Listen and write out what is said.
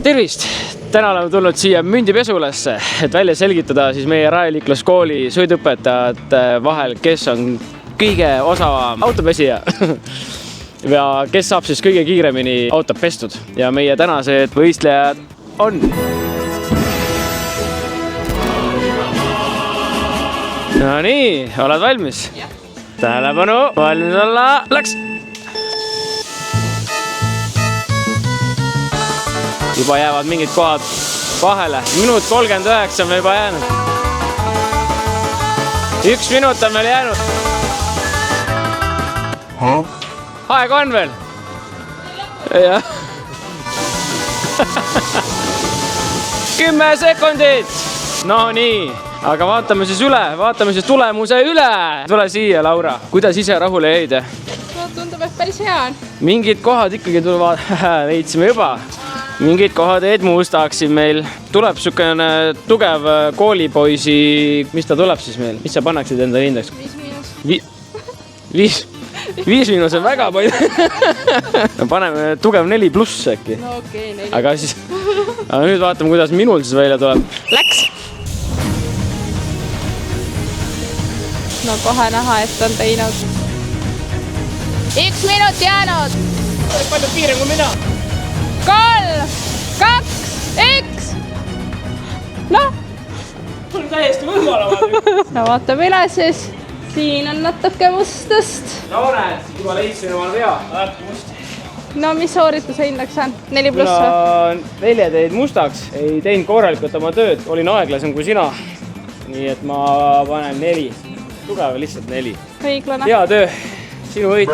Tervist! Täna oleme tulnud siia Mündipesulasse, et välja selgitada siis meie rajaliikluskooli sõiduõpetajate vahel, kes on kõige osavam autopesija ja kes saab siis kõige kiiremini autot pestud. Ja meie tänased võistlejad on... No nii, oled valmis? Tähelepanu, valmis olla, läks! Juba jäävad mingid kohad vahele. Minut 39 on juba jäänud. 1 minut on meil jäänud. Aeg on veel. Ja. 10 sekundit. No nii, aga vaatame siis tulemuse üle. Tule siia, Laura. Kuidas ise rahule jäid? No, tundub, et päris hea on. Mingid kohad ikkagi tulevad, leidsime juba. Mingid kohad jäid mustaks siin meil. Tuleb sükene tugev koolipoisi. Mis ta tuleb siis meil? Mis sa pannaksid enda hindaks? 5 miinus on väga palju. Paneme tugev 4+ äkki. No okei, 4. Aga siis... Aga nüüd vaatame, kuidas minul siis välja tuleb. Läks! No kohe näha, et on teinud. 1 minut jäänud! Palju kiirem kui mina. 3, 2, 1! Noh! On täiesti võimala. No vaatame üle siis. Siin on natuke mustust. No näed, juba leidsin omal vea. Natuke must. No mis soorituse hindaks on? 4+ või? No 4 teid mustaks. Ei teinud korralikult oma tööd. Olin aeglasem kui sina. Nii et ma panen 4. Tugev lihtsalt 4. Õiglane. Hea töö. Sinu võit.